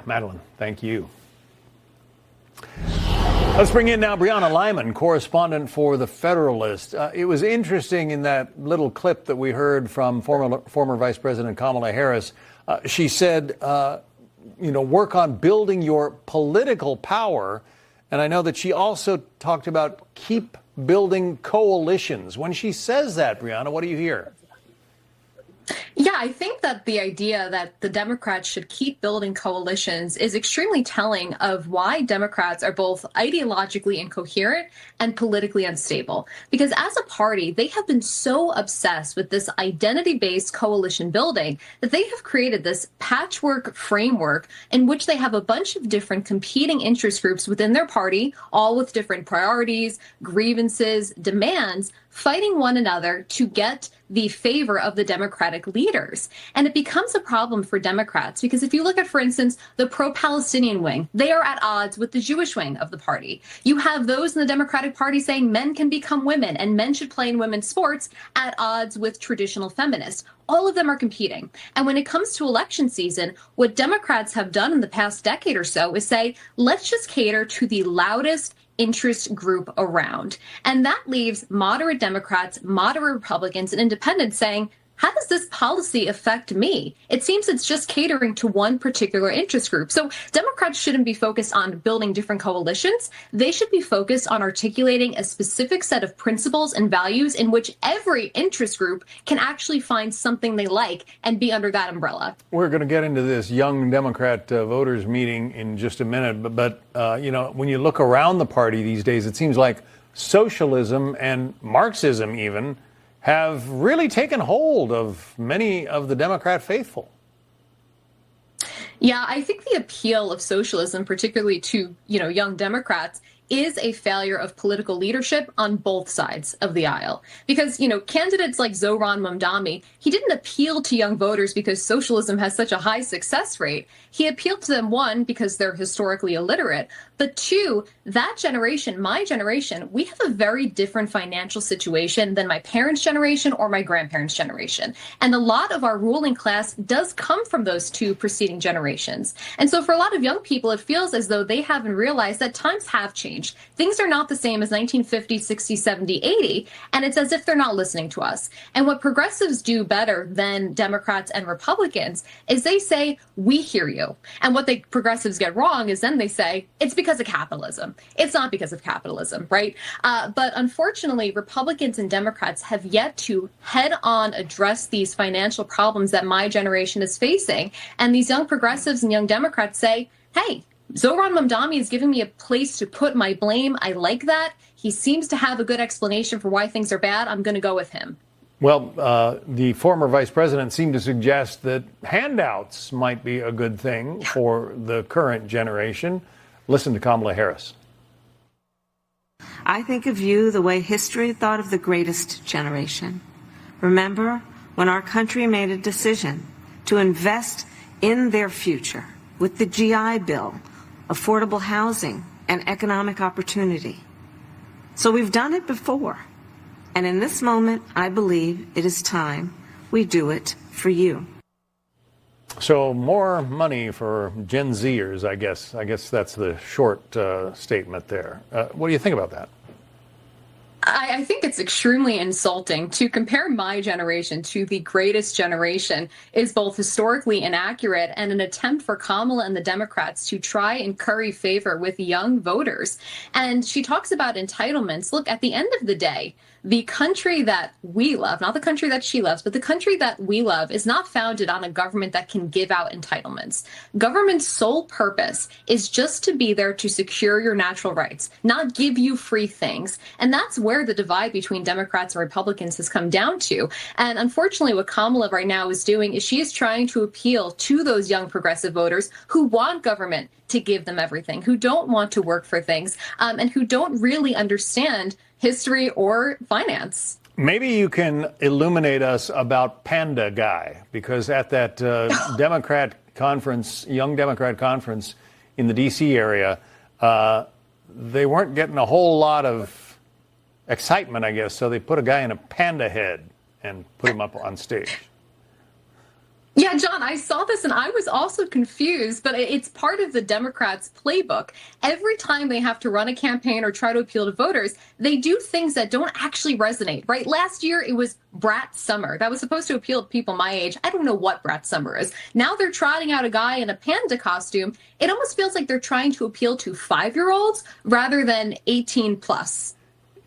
Madeline, thank you. Let's bring in now Brianna Lyman, correspondent for The Federalist. It was interesting in that little clip that we heard from former Vice President Kamala Harris. She said, work on building your political power. And I know that she also talked about keep building coalitions. When she says that, Brianna, what do you hear? Yeah, I think that the idea that the Democrats should keep building coalitions is extremely telling of why Democrats are both ideologically incoherent and politically unstable. Because as a party, they have been so obsessed with this identity-based coalition building that they have created this patchwork framework in which they have a bunch of different competing interest groups within their party, all with different priorities, grievances, demands, fighting one another to get the favor of the Democratic leaders. And it becomes a problem for Democrats because if you look at, for instance, the pro-Palestinian wing, they are at odds with the Jewish wing of the party. You have those in the Democratic Party saying men can become women and men should play in women's sports at odds with traditional feminists. All of them are competing. And when it comes to election season, what Democrats have done in the past decade or so is say, let's just cater to the loudest interest group around. And that leaves moderate Democrats, moderate Republicans, and independents saying, how does this policy affect me? It seems it's just catering to one particular interest group. So Democrats shouldn't be focused on building different coalitions. They should be focused on articulating a specific set of principles and values in which every interest group can actually find something they like and be under that umbrella. We're going to get into this young Democrat voters meeting in just a minute. But when you look around the party these days, it seems like socialism and Marxism even have really taken hold of many of the Democrat faithful. Yeah, I think the appeal of socialism, particularly to, young Democrats, is a failure of political leadership on both sides of the aisle. Because, candidates like Zohran Mamdani, he didn't appeal to young voters because socialism has such a high success rate. He appealed to them, one, because they're historically illiterate, but two, that generation, my generation, we have a very different financial situation than my parents' generation or my grandparents' generation. And a lot of our ruling class does come from those two preceding generations. And so for a lot of young people, it feels as though they haven't realized that times have changed. Things are not the same as 1950, 60, 70, 80, and it's as if they're not listening to us. And what progressives do better than Democrats and Republicans is they say, we hear you. And what the progressives get wrong is then they say, it's because of capitalism. It's not because of capitalism, right? But unfortunately, Republicans and Democrats have yet to head on address these financial problems that my generation is facing. And these young progressives and young Democrats say, hey, Zohran Mamdani is giving me a place to put my blame. I like that. He seems to have a good explanation for why things are bad. I'm going to go with him. Well, the former vice president seemed to suggest that handouts might be a good thing for the current generation. Listen to Kamala Harris. I think of you the way history thought of the greatest generation. Remember when our country made a decision to invest in their future with the GI Bill, affordable housing, and economic opportunity. So we've done it before. And in this moment, I believe it is time we do it for you. So more money for Gen Zers, I guess. I guess that's the short statement there. What do you think about that? I think it's extremely insulting to compare my generation to the greatest generation is both historically inaccurate and an attempt for Kamala and the Democrats to try and curry favor with young voters. And she talks about entitlements. Look, at the end of the day, the country that we love, not the country that she loves, but the country that we love is not founded on a government that can give out entitlements. Government's sole purpose is just to be there to secure your natural rights, not give you free things. And that's where the divide between Democrats and Republicans has come down to. And unfortunately, what Kamala right now is doing is she is trying to appeal to those young progressive voters who want government to give them everything, who don't want to work for things, and who don't really understand history or finance. Maybe you can illuminate us about Panda Guy, because at that Democrat conference, young Democrat conference in the D.C. area, they weren't getting a whole lot of excitement, I guess, so they put a guy in a panda head and put him up on stage. Yeah, John, I saw this and I was also confused, but it's part of the Democrats' playbook. Every time they have to run a campaign or try to appeal to voters, they do things that don't actually resonate, right? Last year, it was Brat Summer. That was supposed to appeal to people my age. I don't know what Brat Summer is. Now they're trotting out a guy in a panda costume. It almost feels like they're trying to appeal to 5-year-olds rather than 18 plus.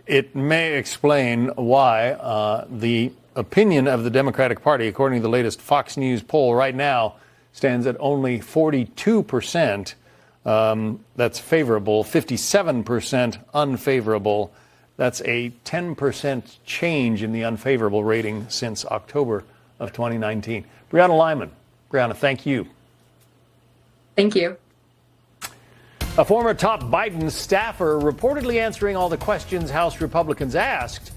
It may explain why the opinion of the Democratic Party, according to the latest Fox News poll right now, stands at only 42%. That's favorable, 57% unfavorable. That's a 10% change in the unfavorable rating since October of 2019. Brianna Lyman. Brianna, thank you. Thank you. A former top Biden staffer reportedly answering all the questions House Republicans asked.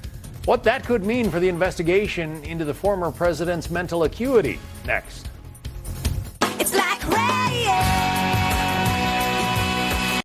What that could mean for the investigation into the former president's mental acuity. Next.